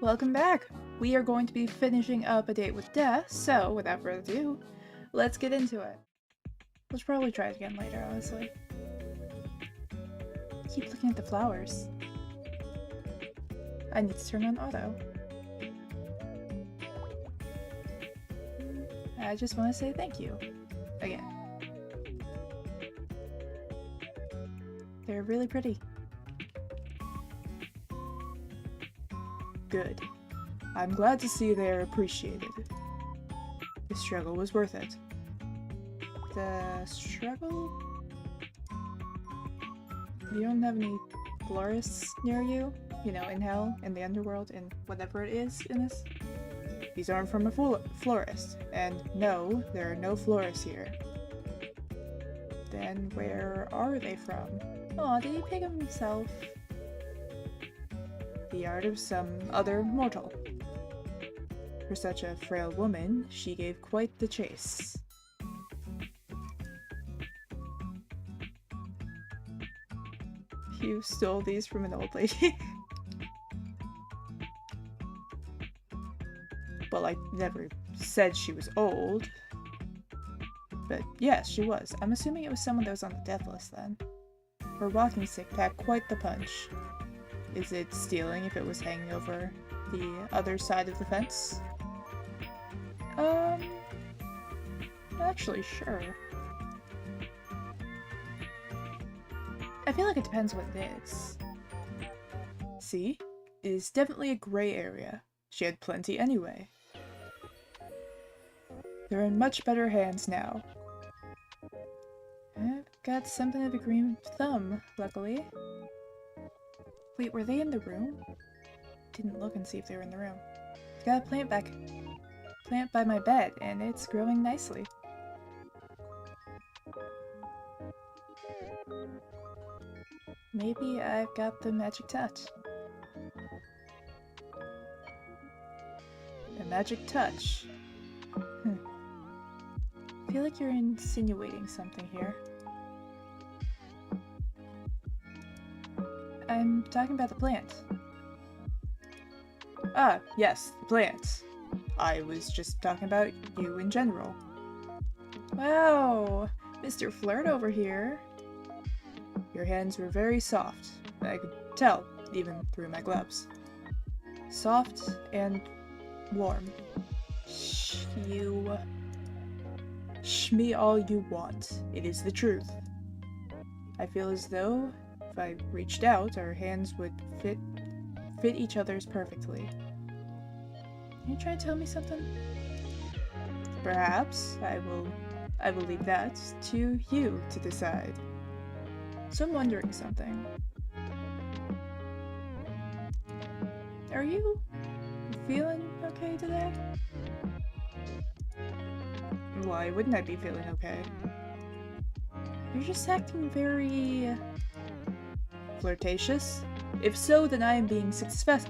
Welcome back! We are going to be finishing up A Date with Death, so without further ado, let's get into it. Let's probably try it again later, honestly. I keep looking at the flowers. I need to turn on auto. I just want to say thank you. Again. They're really pretty. Good. I'm glad to see they're appreciated. The struggle was worth it. The struggle? You don't have any florists near you? You know, in hell, in the underworld, in whatever it is in this? These aren't from a florist, and no, there are no florists here. Then where are they from? Aw, did he pick them himself? The art of some other mortal. For such a frail woman, she gave quite the chase. You stole these from an old lady. Well, I never said she was old. But yes, she was. I'm assuming it was someone that was on the death list then. Her walking stick packed quite the punch. Is it stealing if it was hanging over the other side of the fence? Actually, sure. I feel like it depends what it is. See? It is definitely a gray area. She had plenty anyway. They're in much better hands now. I've got something of a green thumb, luckily. Wait, were they in the room? Didn't look and see if they were in the room. I've got a plant by my bed, and it's growing nicely. Maybe I've got the magic touch. The magic touch. I feel like you're insinuating something here. I'm talking about the plant. Ah, yes, the plant. I was just talking about you in general. Wow, Mr. Flirt over here. Your hands were very soft. I could tell, even through my gloves. Soft and warm. Shh me all you want. It is the truth. I feel as though if I reached out, our hands would fit each other's perfectly. Are you trying to tell me something? Perhaps I will leave that to you to decide. So I'm wondering something. Are you feeling okay today? Why wouldn't I be feeling okay? You're just acting very flirtatious. If so, then I am being successful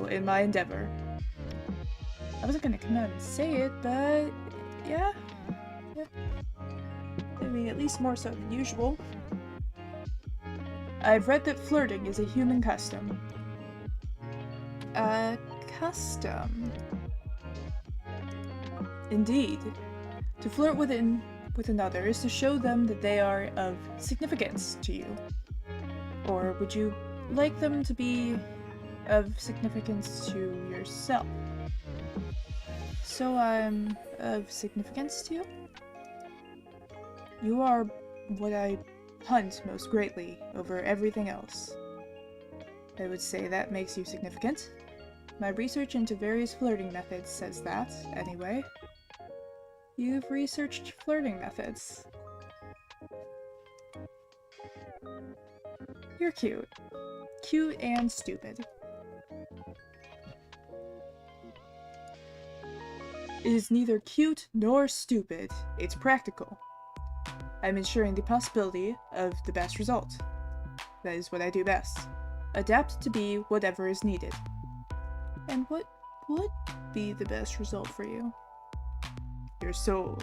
in my endeavor. I wasn't gonna come out and say it, but yeah. I mean, at least more so than usual. I've read that flirting is a human custom. A custom? Indeed. To flirt with another is to show them that they are of significance to you. Or would you like them to be of significance to yourself? So I'm of significance to you? You are what I hunt most greatly over everything else. I would say that makes you significant. My research into various flirting methods says that, anyway. You've researched flirting methods. You're cute. Cute and stupid. It is neither cute nor stupid. It's practical. I'm ensuring the possibility of the best result. That is what I do best. Adapt to be whatever is needed. And what would be the best result for you? Your soul.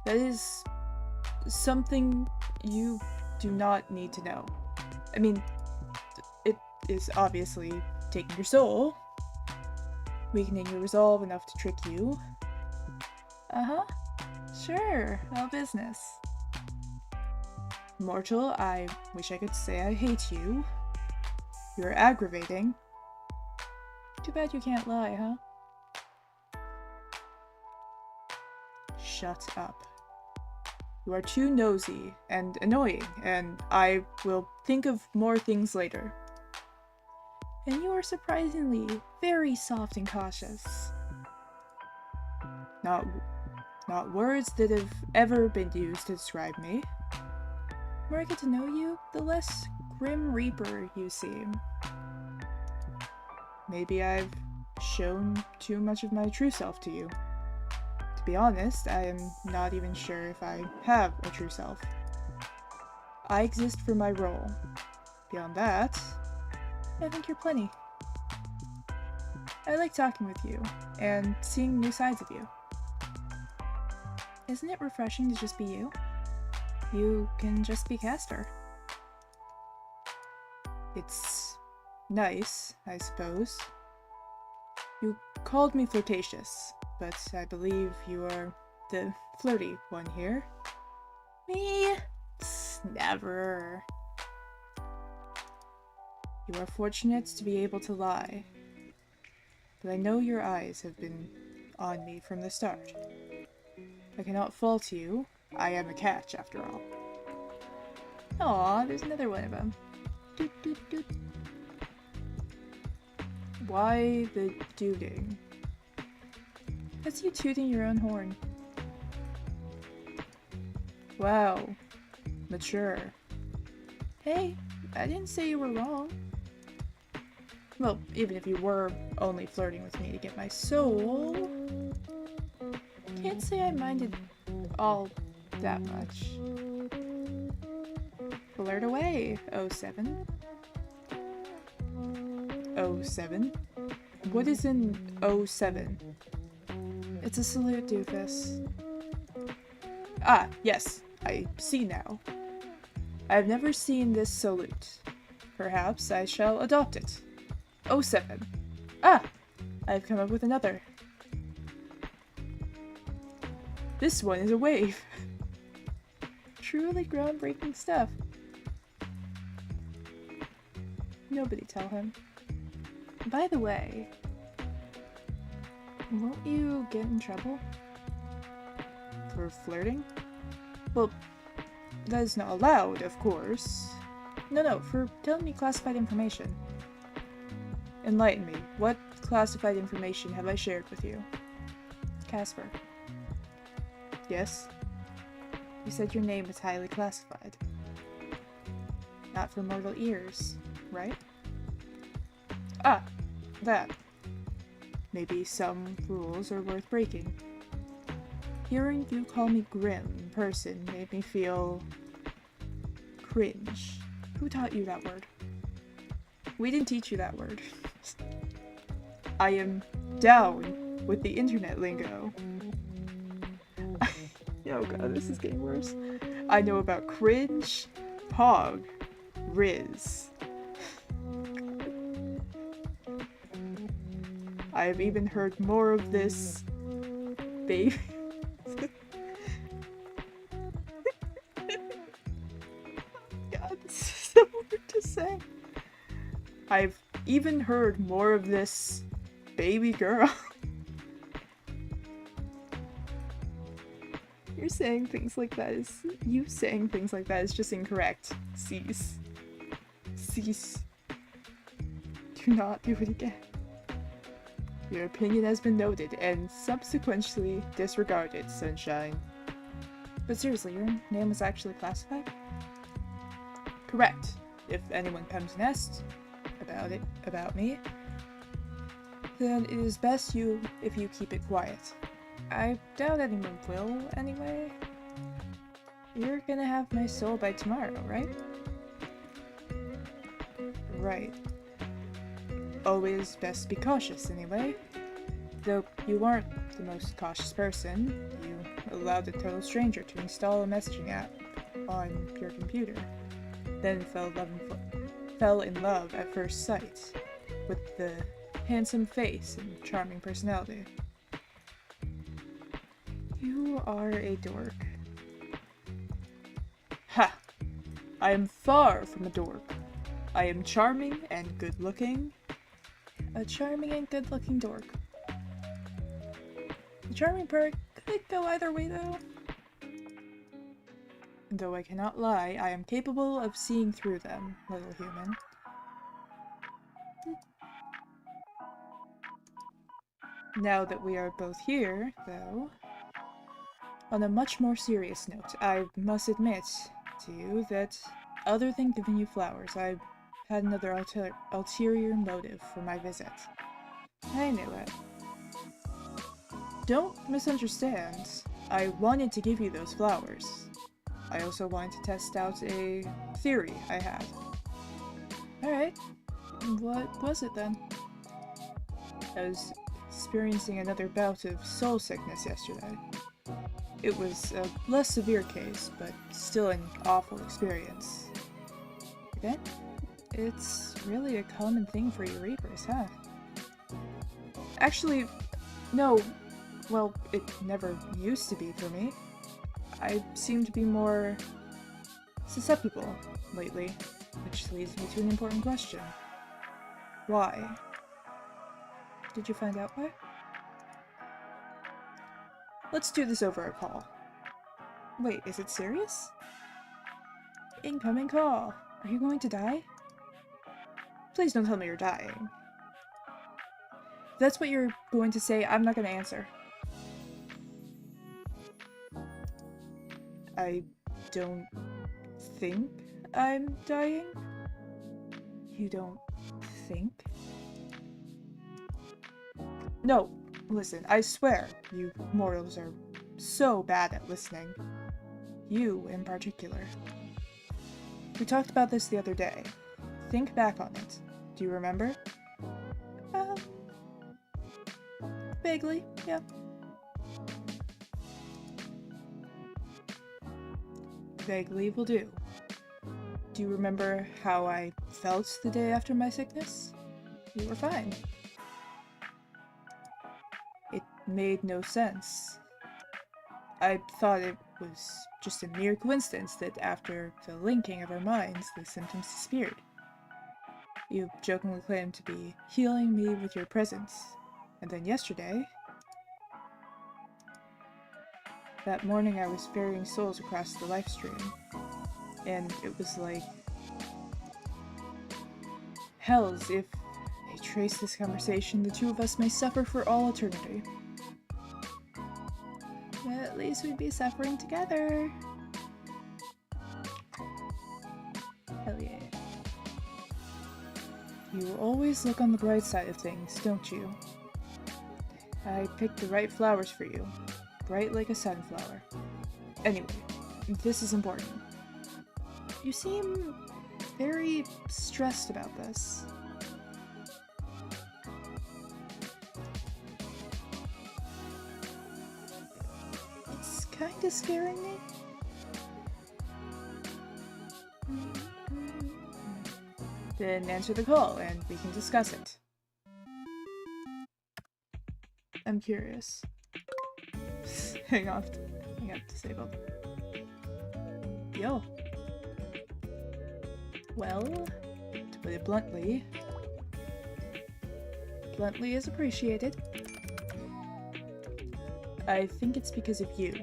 That is something you do not need to know. I mean, it is obviously taking your soul, weakening your resolve enough to trick you. Uh-huh. Sure, all business. Mortal, I wish I could say I hate you. You're aggravating. Too bad you can't lie, huh? Shut up. You are too nosy and annoying, and I will think of more things later. And you are surprisingly very soft and cautious. Not words that have ever been used to describe me. The more I get to know you, the less Grim Reaper you seem. Maybe I've shown too much of my true self to you. To be honest, I am not even sure if I have a true self. I exist for my role. Beyond that, I think you're plenty. I like talking with you, and seeing new sides of you. Isn't it refreshing to just be you? You can just be Castor. It's nice, I suppose. You called me flirtatious, but I believe you are the flirty one here. Me? Never. You are fortunate to be able to lie, but I know your eyes have been on me from the start. I cannot fault you. I am a catch, after all. Aw, there's another one of them. Doot, doot, doot. Why the dooting? That's you tooting your own horn. Wow. Mature. Hey, I didn't say you were wrong. Well, even if you were only flirting with me to get my soul, can't say I minded all that much. Flirt away, 07. 07? What is in 07? It's a salute, doofus. Ah, yes, I see now. I have never seen this salute. Perhaps I shall adopt it. 07. Ah! I've come up with another. This one is a wave. Truly groundbreaking stuff. Nobody tell him. By the way, won't you get in trouble? For flirting? Well, that is not allowed, of course. No, for telling me classified information. Enlighten me. What classified information have I shared with you? Casper. Yes? You said your name was highly classified. Not for mortal ears, right? Ah, that. Maybe some rules are worth breaking. Hearing you call me Grim in person made me feel cringe. Who taught you that word? We didn't teach you that word. I am down with the internet lingo. Oh god, this is getting worse. I know about cringe, pog, riz. I have even heard more of this baby. God, this is so hard to say. I've even heard more of this baby girl. You saying things like that is just incorrect. Cease. Cease. Do not do it again. Your opinion has been noted and subsequently disregarded, Sunshine. But seriously, your name was actually classified? Correct. If anyone comes and asks about me, then it is best if you keep it quiet. I doubt anyone will, anyway. You're gonna have my soul by tomorrow, right? Right. Always best be cautious, anyway. Though you aren't the most cautious person, you allowed a total stranger to install a messaging app on your computer, then fell 11 fell in love at first sight with the handsome face and charming personality. You are a dork. Ha! I am far from a dork. I am charming and good-looking. A charming and good-looking dork. The charming part could go either way, though. Though I cannot lie, I am capable of seeing through them, little human. Now that we are both here, though, on a much more serious note, I must admit to you that, other than giving you flowers, I had another ulterior motive for my visit. I knew it. Don't misunderstand. I wanted to give you those flowers. I also wanted to test out a theory I had. Alright. What was it then? I was experiencing another bout of soul sickness yesterday. It was a less severe case, but still an awful experience. Okay? It's really a common thing for you Reapers, huh? Actually, no. Well, it never used to be for me. I seem to be more susceptible lately, which leads me to an important question. Why? Did you find out why? Let's do this over a call. Wait, is it serious? Incoming call. Are you going to die? Please don't tell me you're dying. If that's what you're going to say, I'm not going to answer. I don't think I'm dying. You don't think? No, listen, I swear, you mortals are so bad at listening. You in particular. We talked about this the other day. Think back on it. Do you remember? Vaguely, yeah. Vaguely will do. Do you remember how I felt the day after my sickness? You were fine. It made no sense. I thought it was just a mere coincidence that after the linking of our minds, the symptoms disappeared. You jokingly claimed to be healing me with your presence. And then yesterday... That morning I was ferrying souls across the life stream. And it was like... Hells, if they trace this conversation, the two of us may suffer for all eternity. But at least we'd be suffering together. Hell yeah. You always look on the bright side of things, don't you? I picked the right flowers for you. Bright like a sunflower. Anyway, this is important. You seem very stressed about this. It's kinda scaring me. Then answer the call and we can discuss it. I'm curious. Hang on, disabled. Yo. Well, to put it bluntly is appreciated. I think it's because of you.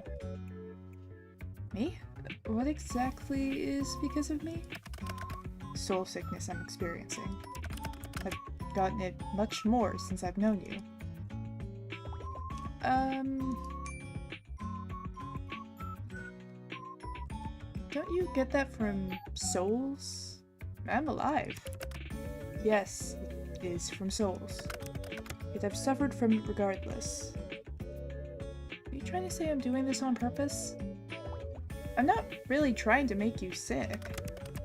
Me? What exactly is because of me? Soul sickness I'm experiencing. I've gotten it much more since I've known you. Don't you get that from souls? I'm alive. Yes, it is from souls. Yet I've suffered from it regardless. Are you trying to say I'm doing this on purpose? I'm not really trying to make you sick.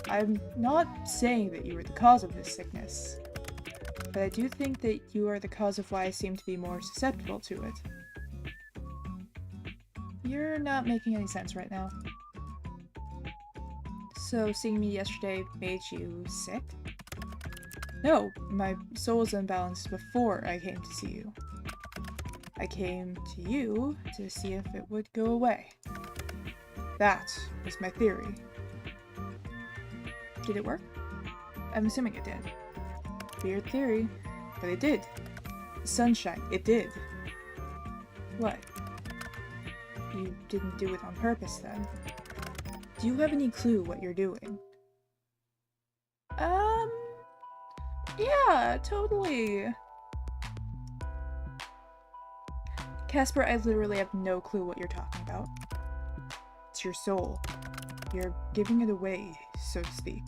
I'm not saying that you are the cause of this sickness. But I do think that you are the cause of why I seem to be more susceptible to it. You're not making any sense right now. So seeing me yesterday made you sick? No, my soul was unbalanced before I came to see you. I came to you to see if it would go away. That was my theory. Did it work? I'm assuming it did. Weird theory, but it did. Sunshine, it did. What? You didn't do it on purpose then. Do you have any clue what you're doing? Yeah, totally. Casper, I literally have no clue what you're talking about. It's your soul. You're giving it away, so to speak.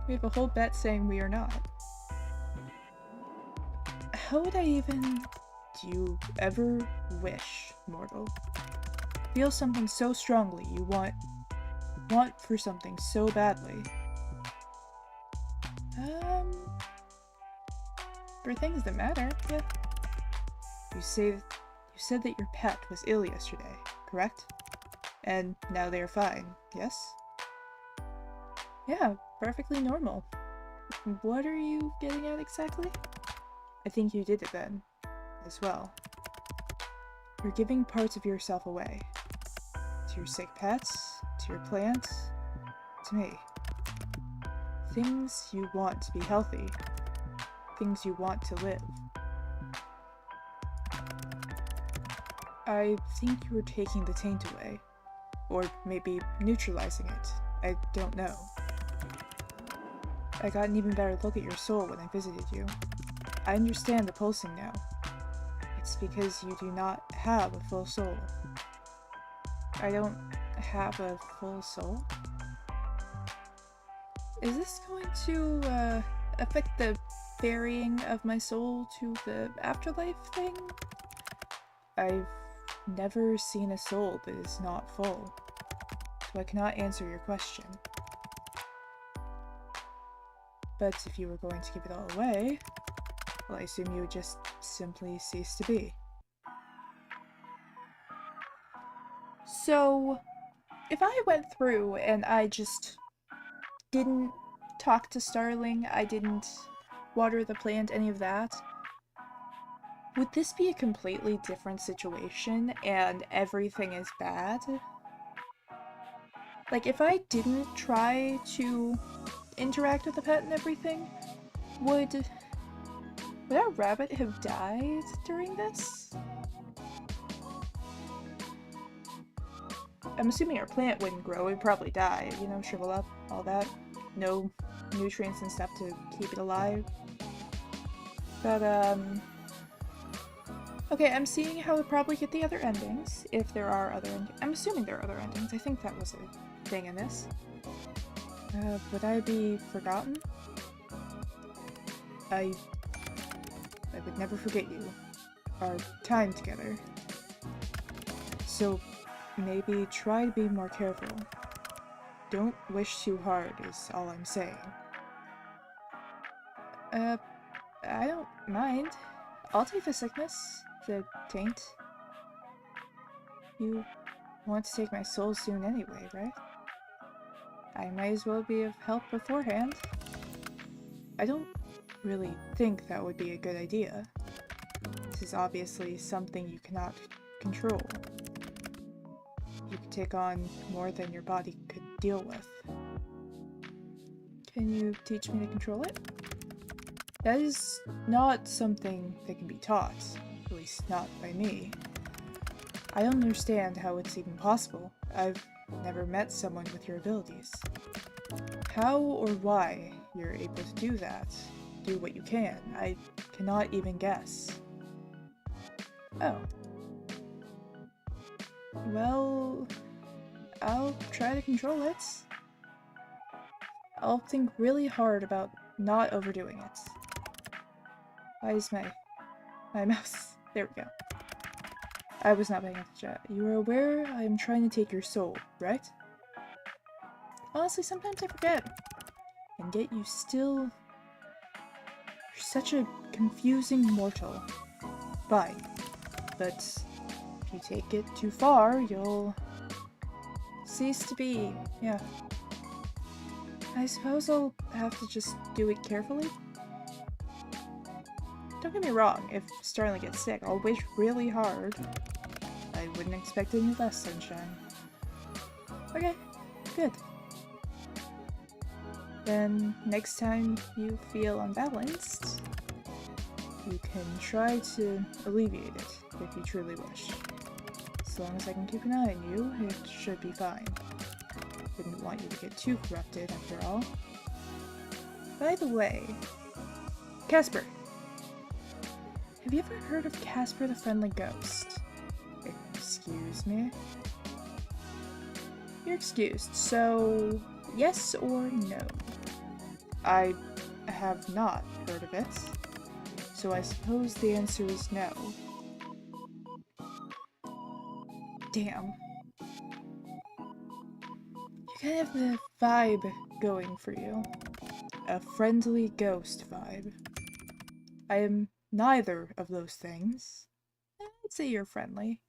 We have a whole bet saying we are not. How would I even... Do you ever wish, mortal? Feel something so strongly you want for something so badly. For things that matter, yeah. You said that your pet was ill yesterday, correct? And now they are fine, yes? Yeah, perfectly normal. What are you getting at exactly? I think you did it then, as well. You're giving parts of yourself away. To your sick pets, to your plants, to me. Things you want to be healthy. Things you want to live. I think you were taking the taint away. Or maybe neutralizing it. I don't know. I got an even better look at your soul when I visited you. I understand the pulsing now. It's because you do not have a full soul. I don't have a full soul? Is this going to, affect the ferrying of my soul to the afterlife thing? I've never seen a soul that is not full, so I cannot answer your question. But if you were going to give it all away, well, I assume you would just simply cease to be. So, if I went through and I just didn't talk to Starling, I didn't water the plant, any of that, would this be a completely different situation and everything is bad? Like, if I didn't try to interact with the pet and everything, would our rabbit have died during this? I'm assuming our plant wouldn't grow, it'd probably die, you know, shrivel up, all that. No nutrients and stuff to keep it alive. But, okay, I'm seeing how it probably get the other endings, if there are other endings. I'm assuming there are other endings, I think that was a thing in this. Would I be forgotten? I would never forget you. Our time together. So, maybe try to be more careful. Don't wish too hard is all I'm saying. I don't mind. I'll take the sickness, the taint. You want to take my soul soon anyway, right? I might as well be of help beforehand. I don't really think that would be a good idea. This is obviously something you cannot control. You could take on more than your body could deal with. Can you teach me to control it? That is not something that can be taught, at least not by me. I don't understand how it's even possible. I've never met someone with your abilities. How or why you're able to do that, do what you can, I cannot even guess. Oh. Well, I'll try to control it. I'll think really hard about not overdoing it. Why is my mouse? There we go. I was not paying attention. You are aware I am trying to take your soul, right? Honestly, sometimes I forget. And yet you still... You're such a confusing mortal. Fine. But if you take it too far, you'll... cease to be. Yeah. I suppose I'll have to just do it carefully? Don't get me wrong, if Starling gets sick, I'll wish really hard. I wouldn't expect any less sunshine. Okay, good. Then, next time you feel unbalanced, you can try to alleviate it, if you truly wish. As long as I can keep an eye on you, it should be fine. Wouldn't want you to get too corrupted, after all. By the way, Casper! Have you ever heard of Casper the Friendly Ghost? Excuse me? You're excused, so yes or no? I have not heard of it, so I suppose the answer is no. Damn. You kind of have the vibe going for you. A friendly ghost vibe. I am neither of those things. I'd say you're friendly.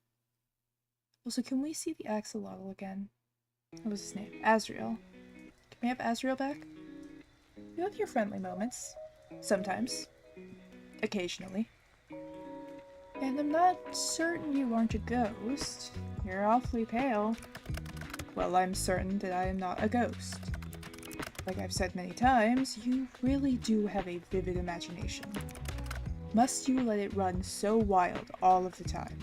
Also, can we see the axolotl again? What was his name? Azrael. Can we have Azrael back? You have your friendly moments. Sometimes. Occasionally. And I'm not certain you aren't a ghost. You're awfully pale. Well, I'm certain that I am not a ghost. Like I've said many times, you really do have a vivid imagination. Must you let it run so wild all of the time?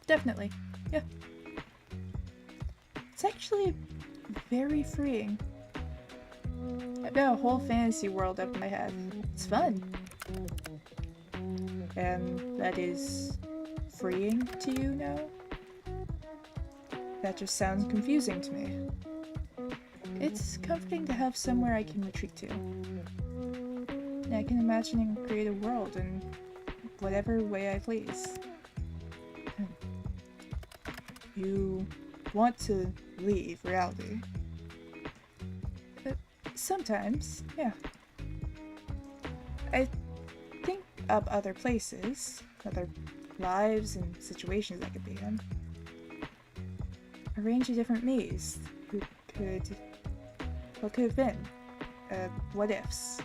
Definitely. Yeah. It's actually very freeing. I've got a whole fantasy world up in my head. It's fun. And that is freeing to you now? That just sounds confusing to me. It's comforting to have somewhere I can retreat to. And I can imagine and create a world in whatever way I please. You want to leave reality. But sometimes, yeah. I think up other places, other lives and situations I could be in. A range of different me's who could... what could have been? What ifs?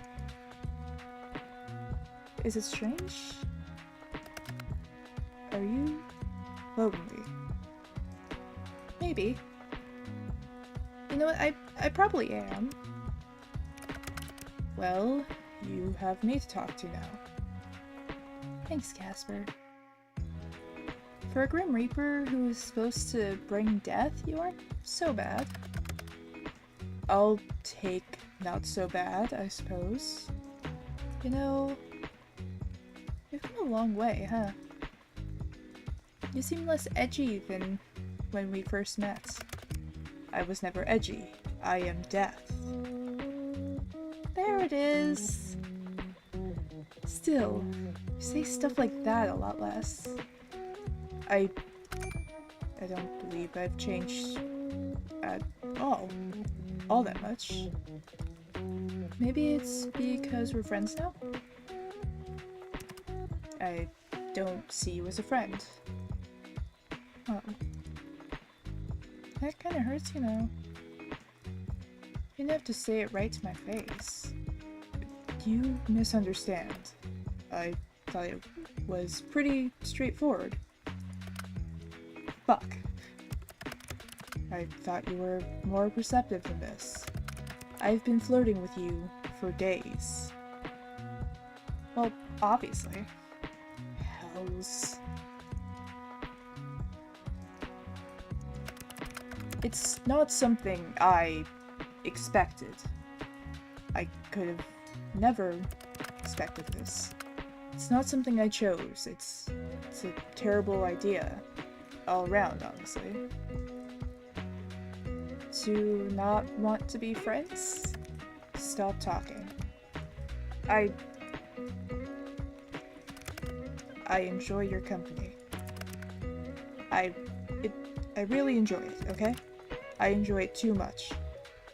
Is it strange? Are you lonely? Maybe. You know what, I probably am. Well, you have me to talk to now. Thanks, Casper. For a Grim Reaper who is supposed to bring death, you aren't so bad. I'll take not so bad, I suppose. You know, you've come a long way, huh? You seem less edgy than when we first met. I was never edgy. I am death. There it is. Still, you say stuff like that a lot less. I don't believe I've changed at all that much. Maybe it's because we're friends now? I don't see you as a friend. Oh. That kinda hurts, you know. You didn't have to say it right to my face. You misunderstand. I thought it was pretty straightforward. Fuck. I thought you were more perceptive than this. I've been flirting with you for days. Well, obviously. Hells. It's not something I expected. I could have never expected this. It's not something I chose. It's a terrible idea. All around, honestly. To not want to be friends? Stop talking. I enjoy your company. I really enjoy it, okay? I enjoy it too much.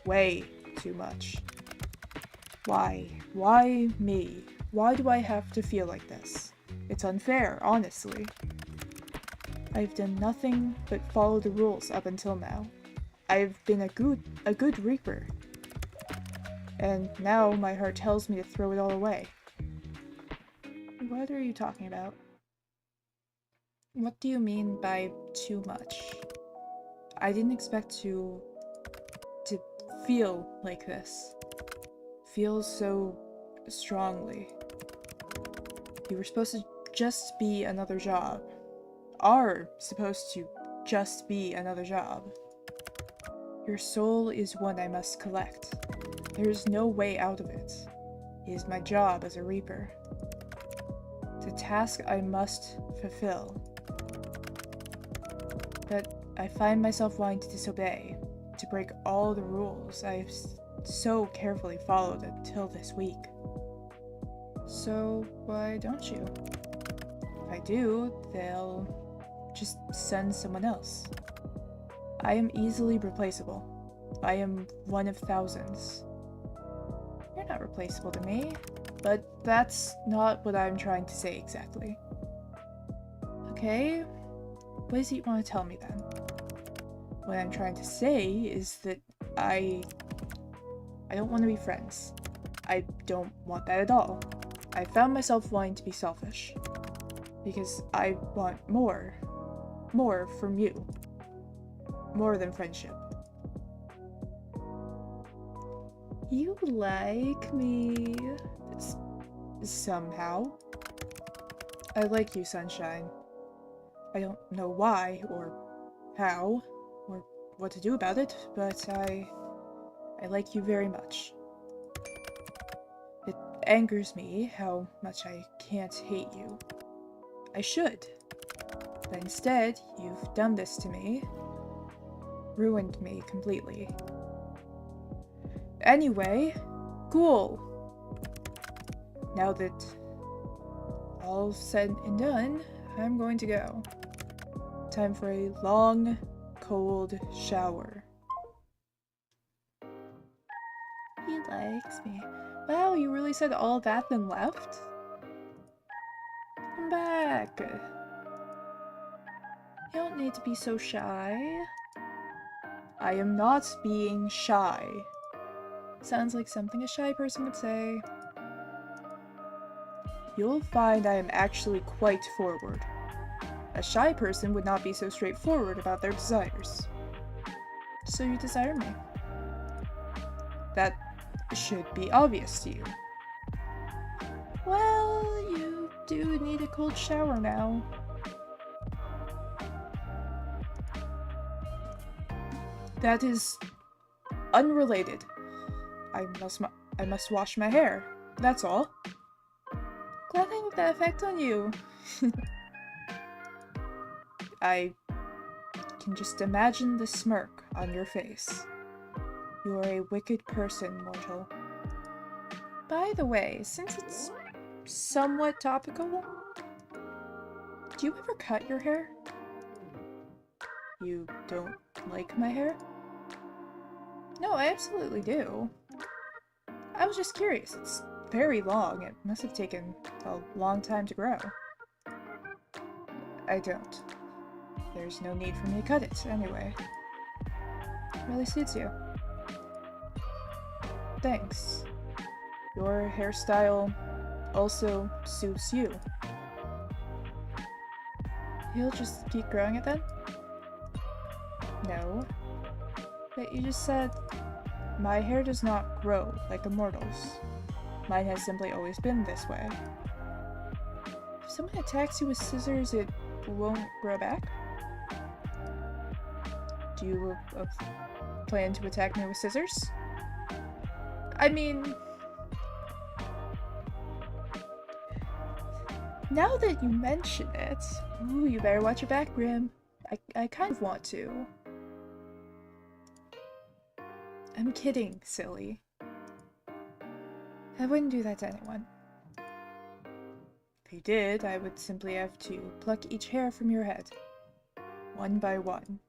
Way too much. Why? Why me? Why do I have to feel like this? It's unfair, honestly. I've done nothing but follow the rules up until now. I've been a good Reaper. And now my heart tells me to throw it all away. What are you talking about? What do you mean by too much? I didn't expect to feel like this. Feel so strongly. You were supposed to just be another job. Are supposed to just be another job. Your soul is one I must collect. There is no way out of it. It is my job as a Reaper. It's a task I must fulfill. But I find myself wanting to disobey, to break all the rules I've so carefully followed until this week. So why don't you? If I do, they'll just send someone else. I am easily replaceable. I am one of thousands. You're not replaceable to me, but that's not what I'm trying to say exactly. Okay, what is it you want to tell me then? What I'm trying to say is that I don't want to be friends. I don't want that at all. I found myself wanting to be selfish. Because I want more. More from you. More than friendship. You like me. Somehow. I like you, Sunshine. I don't know why, or how, or what to do about it, but I like you very much. It angers me how much I can't hate you. I should. But instead, you've done this to me. Ruined me completely. Anyway, cool. Now that all's said and done, I'm going to go. Time for a long, cold shower. He likes me. Wow, you really said all that then left? Come back. You don't need to be so shy. I am not being shy. Sounds like something a shy person would say. You'll find I am actually quite forward. A shy person would not be so straightforward about their desires. So you desire me. That should be obvious to you. Well, you do need a cold shower now. That is unrelated. I must wash my hair. That's all. Glad I have that effect on you. I can just imagine the smirk on your face. You are a wicked person, mortal. By the way, since it's somewhat topical, do you ever cut your hair? You don't like my hair? No, I absolutely do. I was just curious. It's very long. It must have taken a long time to grow. I don't. There's no need for me to cut it, anyway. It really suits you. Thanks. Your hairstyle also suits you. You'll just keep growing it then? No. But you just said, my hair does not grow like a mortal's. Mine has simply always been this way. If someone attacks you with scissors, it won't grow back? Do you plan to attack me with scissors? I mean... Now that you mention it, ooh, you better watch your back, Grim. I kind of want to. I'm kidding, silly. I wouldn't do that to anyone. If you did, I would simply have to pluck each hair from your head. One by one.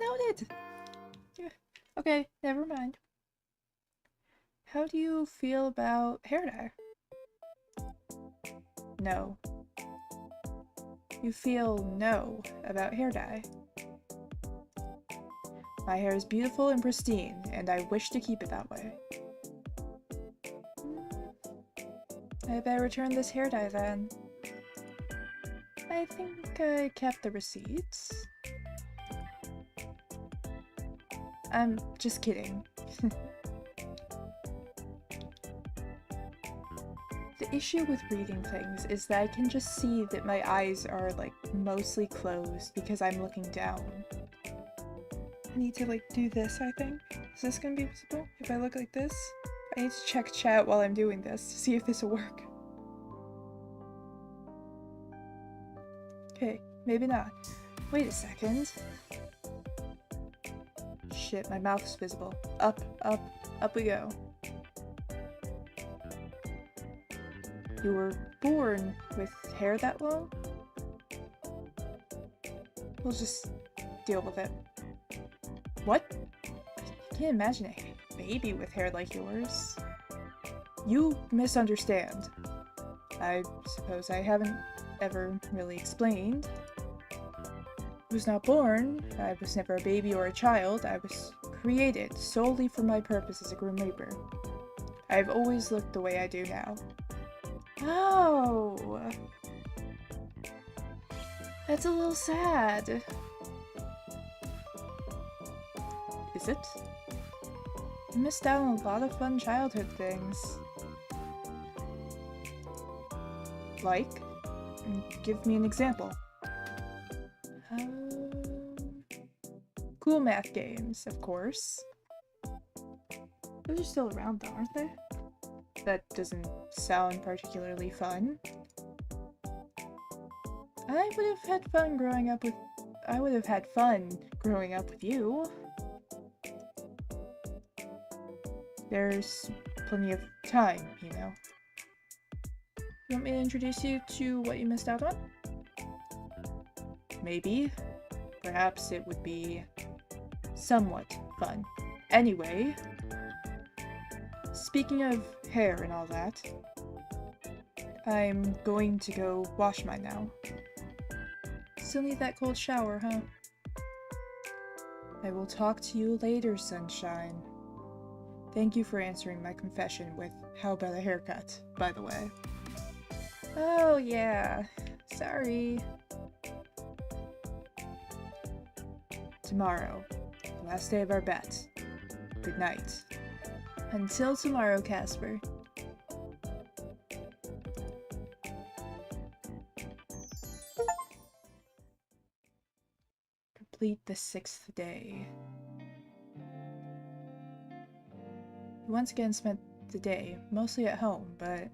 Noted! Okay, never mind. How do you feel about hair dye? No. You feel no about hair dye. My hair is beautiful and pristine, and I wish to keep it that way. I better return this hair dye then. I think I kept the receipts. I'm just kidding. The issue with reading things is that I can just see that my eyes are like mostly closed because I'm looking down. I need to like do this, I think. Is this gonna be visible if I look like this? I need to check chat while I'm doing this to see if this will work. Okay, maybe not. Wait a second. Shit, my mouth is visible. Up, up, up we go. You were born with hair that long? We'll just deal with it. What? I can't imagine a baby with hair like yours. You misunderstand. I suppose I haven't ever really explained. I was not born, I was never a baby or a child, I was created solely for my purpose as a Grim Reaper. I've always looked the way I do now. Oh! That's a little sad. Is it? I missed out on a lot of fun childhood things. Like? Give me an example. Cool math games, of course. Those are still around though, aren't they? That doesn't sound particularly fun. I would have had fun growing up with you. There's plenty of time, you know. You want me to introduce you to what you missed out on? Maybe. Perhaps it would be somewhat fun. Anyway, speaking of hair and all that, I'm going to go wash mine now. Still need that cold shower, huh? I will talk to you later, sunshine. Thank you for answering my confession with how about a haircut, by the way. Oh yeah, sorry. Tomorrow, the last day of our bet. Good night. Until tomorrow, Casper. Complete the 6th day. You once again spent the day mostly at home, but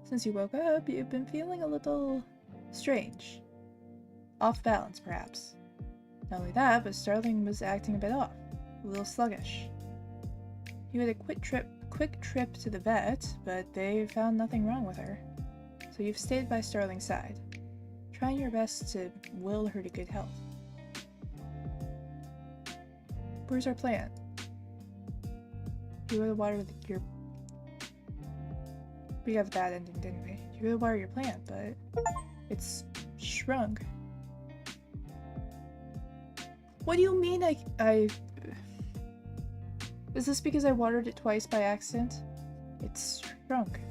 since you woke up, you've been feeling a little strange. Off balance, perhaps. Not only that, but Starling was acting a bit off, a little sluggish. You had a quick trip to the vet, but they found nothing wrong with her. So you've stayed by Starling's side, trying your best to will her to good health. Where's our plant? You really watered your... We got the bad ending, didn't we? You really watered your plant, but it's shrunk. What do you mean I... Is this because I watered it twice by accident? It's shrunk.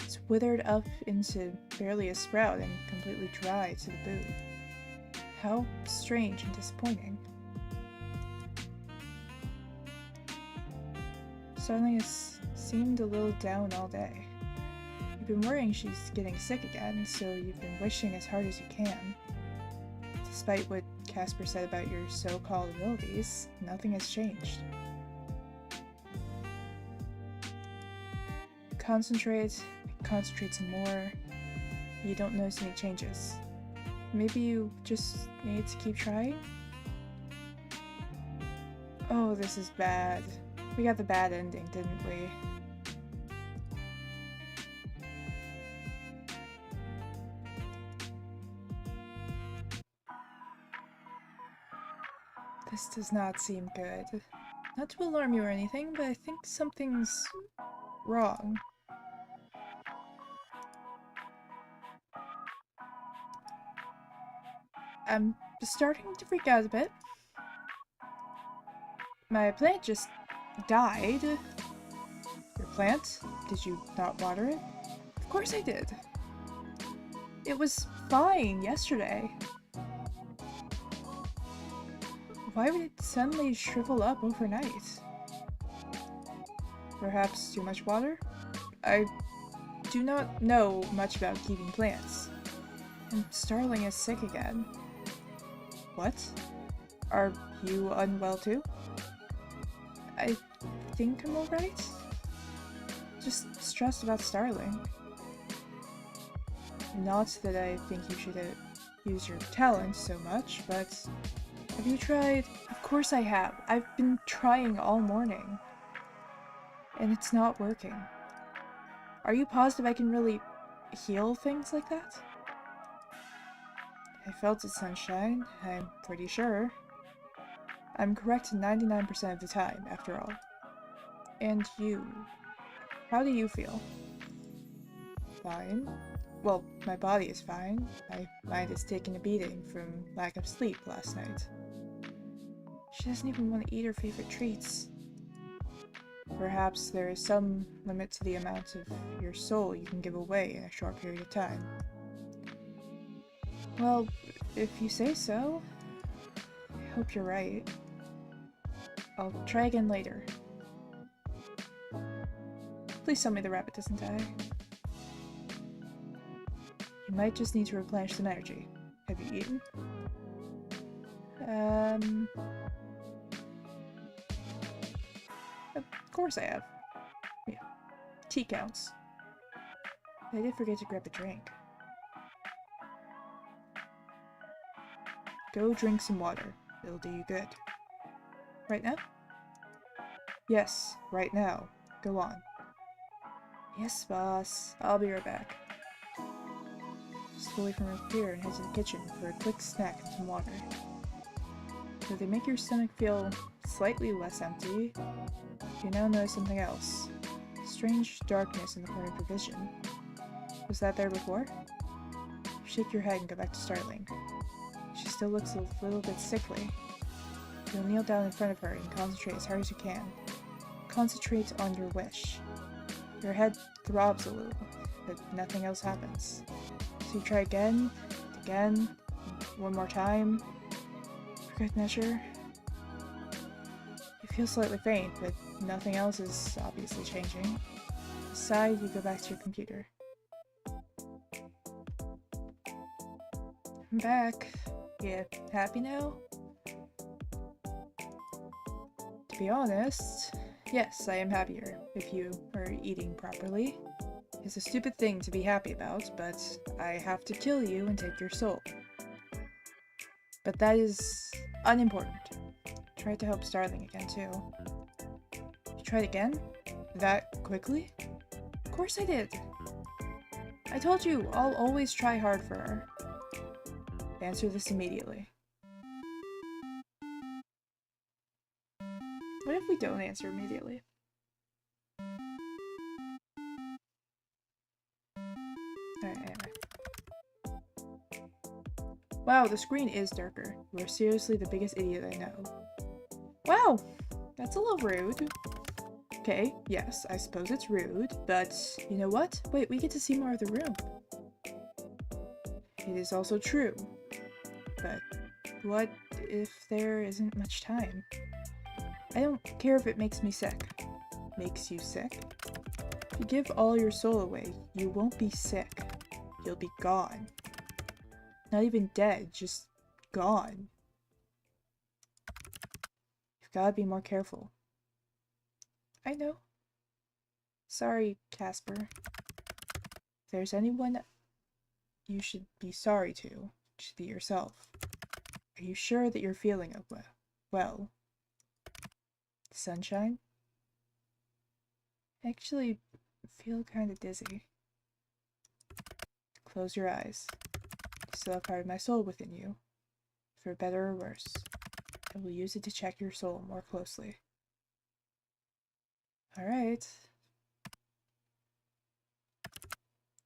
It's withered up into barely a sprout and completely dry to the boot. How strange and disappointing. Starling has seemed a little down all day. You've been worrying she's getting sick again, so you've been wishing as hard as you can. Despite what Casper said about your so-called abilities, nothing has changed. Concentrate some more. You don't notice any changes. Maybe you just need to keep trying? Oh, this is bad. We got the bad ending, didn't we? This does not seem good. Not to alarm you or anything, but I think something's wrong. I'm starting to freak out a bit. My plant just died. Your plant? Did you not water it? Of course I did. It was fine yesterday. Why would it suddenly shrivel up overnight? Perhaps too much water? I do not know much about keeping plants. And Starling is sick again. What? Are you unwell too? I think I'm alright. Just stressed about Starling. Not that I think you should use your talent so much, but have you tried? Of course I have. I've been trying all morning. And it's not working. Are you positive I can really heal things like that? I felt it, Sunshine. I'm pretty sure. I'm correct 99% of the time, after all. And you? How do you feel? Fine. Well, my body is fine. My mind is taking a beating from lack of sleep last night. She doesn't even want to eat her favorite treats. Perhaps there is some limit to the amount of your soul you can give away in a short period of time. Well, if you say so. I hope you're right. I'll try again later. Please tell me the rabbit doesn't die. You might just need to replenish some energy. Have you eaten? Of course I have. Yeah. Tea counts. I did forget to grab a drink. Go drink some water. It'll do you good. Right now? Yes, right now. Go on. Yes, boss. I'll be right back. Just away from her computer and head to the kitchen for a quick snack and some water. Though they make your stomach feel slightly less empty, you now notice something else. Strange darkness in the corner of your vision. Was that there before? You shake your head and go back to Starling. She still looks a little bit sickly. You'll kneel down in front of her and concentrate as hard as you can. Concentrate on your wish. Your head throbs a little, but nothing else happens. So you try again, one more time. For good measure. You feel slightly faint, but nothing else is obviously changing. Aside, you go back to your computer. I'm back. You happy now? To be honest, yes, I am happier if you are eating properly. It's a stupid thing to be happy about, but I have to kill you and take your soul. But that is unimportant. Tried to help Starling again, too. You tried again? That quickly? Of course I did. I told you, I'll always try hard for her. Answer this immediately. What if we don't answer immediately? Alright, anyway. Wow, the screen is darker. You are seriously the biggest idiot I know. Wow! That's a little rude. Okay, yes, I suppose it's rude, but you know what? Wait, we get to see more of the room. It is also true. But what if there isn't much time? I don't care if it makes me sick. Makes you sick? If you give all your soul away, you won't be sick. You'll be gone. Not even dead, just gone. You've gotta be more careful. I know. Sorry, Casper. If there's anyone you should be sorry to, it should be yourself. Are you sure that you're feeling well? Sunshine? I actually feel kind of dizzy. Close your eyes. You still have part of my soul within you. For better or worse. I will use it to check your soul more closely. Alright.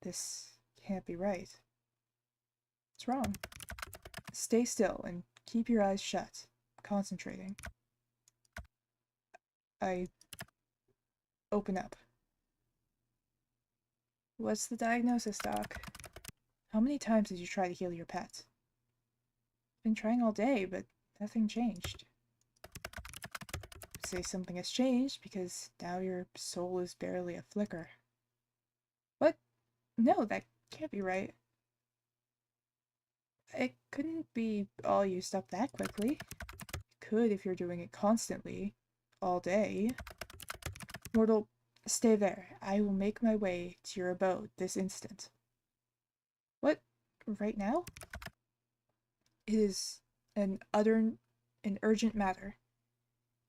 This can't be right. What's wrong? Stay still and keep your eyes shut. Concentrating. I open up. What's the diagnosis, Doc? How many times did you try to heal your pet? Been trying all day, but nothing changed. I'd say something has changed because now your soul is barely a flicker. What? No, that can't be right. It couldn't be all used up that quickly. It could if you're doing it constantly, all day. Mortal, stay there. I will make my way to your abode this instant. What? Right now? It is an urgent matter.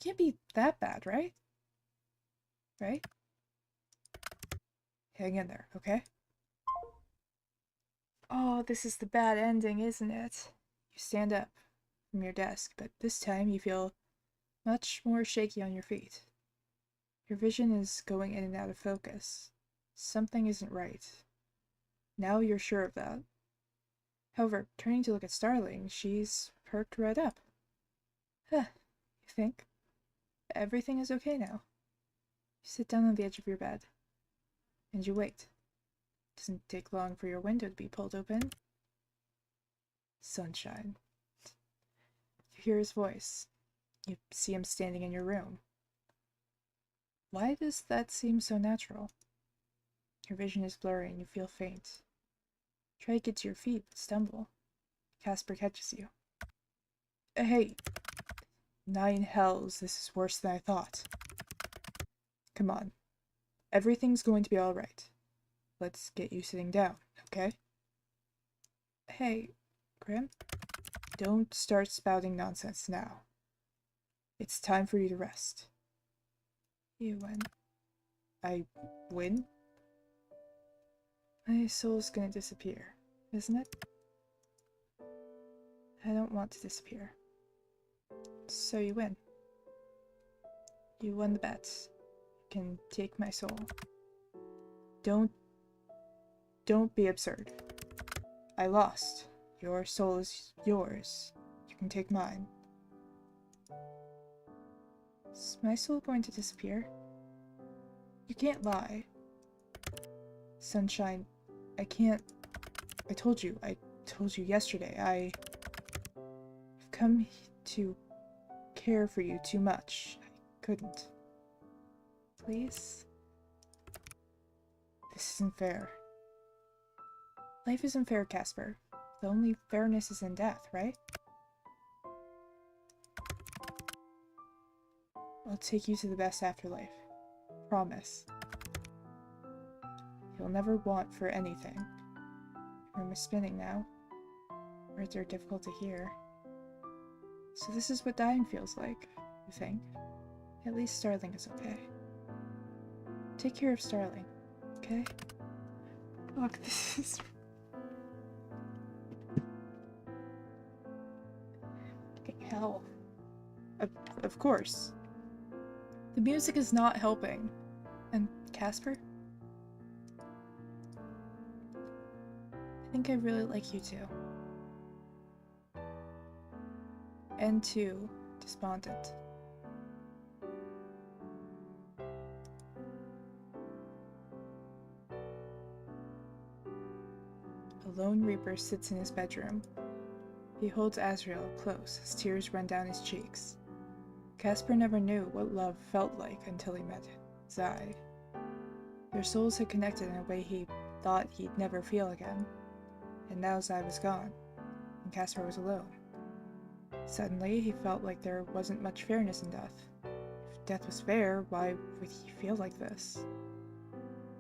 Can't be that bad, right? Right? Hang in there, okay? Oh, this is the bad ending, isn't it? You stand up from your desk, but this time you feel much more shaky on your feet. Your vision is going in and out of focus. Something isn't right. Now you're sure of that. However, turning to look at Starling, she's perked right up. Huh, you think? Everything is okay now. You sit down on the edge of your bed, and you wait. Doesn't take long for your window to be pulled open. Sunshine. You hear his voice. You see him standing in your room. Why does that seem so natural? Your vision is blurry and you feel faint. Try to get to your feet, but stumble. Casper catches you. Hey! 9 hells, this is worse than I thought. Come on. Everything's going to be alright. Let's get you sitting down, okay? Hey, Grim? Don't start spouting nonsense now. It's time for you to rest. You win. I win? My soul's gonna disappear, isn't it? I don't want to disappear. So you win. You won the bet. You can take my soul. Don't be absurd. I lost. Your soul is yours. You can take mine. Is my soul going to disappear? You can't lie. Sunshine, I can't... I told you yesterday, I've come to care for you too much. I couldn't. Please? This isn't fair. Life isn't fair, Casper. The only fairness is in death, right? I'll take you to the best afterlife. Promise. You'll never want for anything. Your room is spinning now. Words are difficult to hear. So this is what dying feels like, you think? At least Starling is okay. Take care of Starling, okay? Look, this is... fucking hell. Of course. The music is not helping. And Casper? I think I really like you too. And too despondent. A lone reaper sits in his bedroom. He holds Azrael close as tears run down his cheeks. Casper never knew what love felt like until he met Zai. Their souls had connected in a way he thought he'd never feel again. And now Zai was gone, and Casper was alone. Suddenly, he felt like there wasn't much fairness in death. If death was fair, why would he feel like this?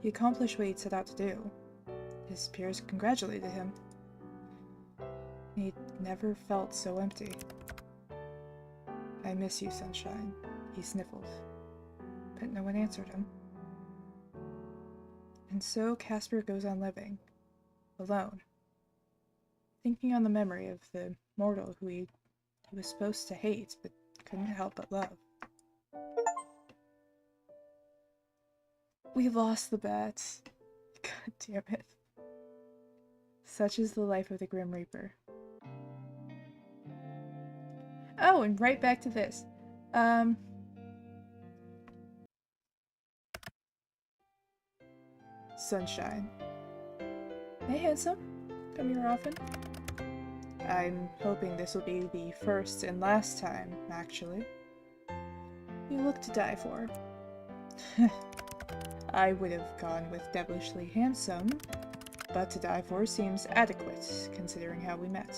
He accomplished what he'd set out to do. His peers congratulated him. He'd never felt so empty. I miss you, Sunshine, he sniffled. But no one answered him. And so Casper goes on living, alone, thinking on the memory of the mortal who he was supposed to hate, but couldn't help but love. We lost the bet. God damn it. Such is the life of the Grim Reaper. Oh, and right back to this. Sunshine. Hey, handsome. Come here often. I'm hoping this will be the first and last time, actually. You look to die for. I would have gone with devilishly handsome, but to die for seems adequate, considering how we met.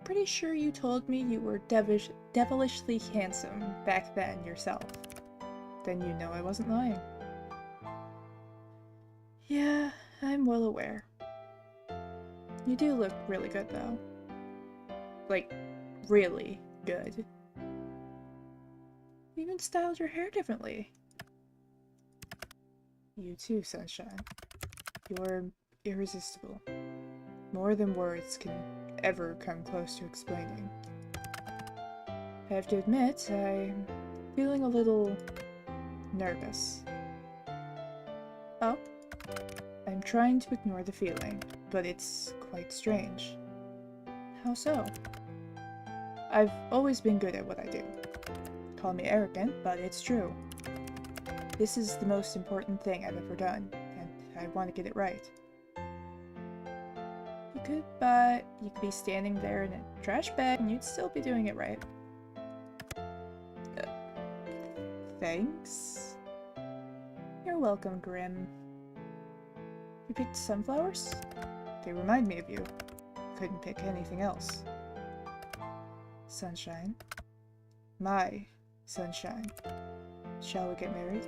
Pretty sure you told me you were devilishly handsome back then yourself. Then you know I wasn't lying. Yeah, I'm well aware. You do look really good, though. Like, really good. You even styled your hair differently. You too, Sunshine. You're irresistible. More than words can ever come close to explaining. I have to admit, I'm feeling a little nervous. Oh? I'm trying to ignore the feeling, but it's quite strange. How so? I've always been good at what I do. Call me arrogant, but it's true. This is the most important thing I've ever done, and I want to get it right. You could be standing there in a trash bag and you'd still be doing it right. Thanks? You're welcome, Grim. You picked sunflowers? They remind me of you. Couldn't pick anything else. Sunshine. My sunshine. Shall we get married?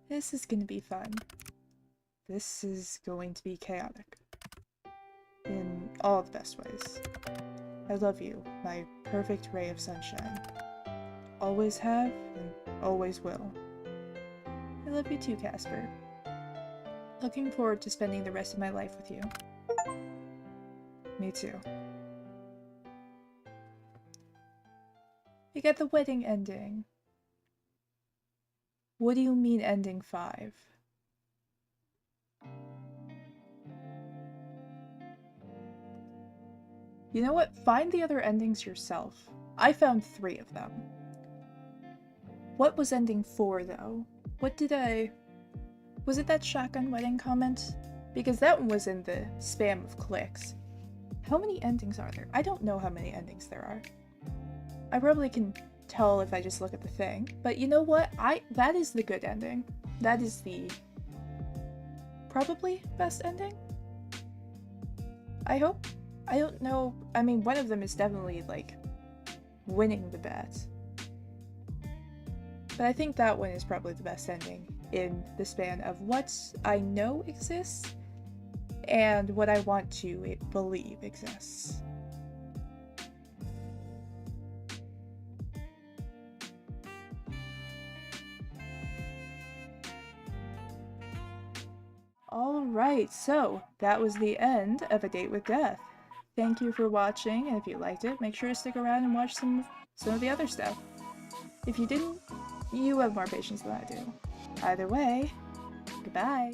This is gonna be fun. This is going to be chaotic. In all the best ways. I love you, my perfect ray of sunshine. Always have, and always will. I love you too, Casper. Looking forward to spending the rest of my life with you. Me too. We got the wedding ending. What do you mean ending 5? You know what? Find the other endings yourself. I found 3 of them. What was ending 4, though? What did I... Was it that shotgun wedding comment? Because that one was in the spam of clicks. How many endings are there? I don't know how many endings there are. I probably can tell if I just look at the thing. But you know what? That is the good ending. That is the... probably best ending? I hope. I don't know. I mean, one of them is definitely, like, winning the bet. But I think that one is probably the best ending in the span of what I know exists and what I want to believe exists. Alright, so that was the end of A Date with Death. Thank you for watching, and if you liked it, make sure to stick around and watch some of the other stuff. If you didn't, you have more patience than I do. Either way, goodbye.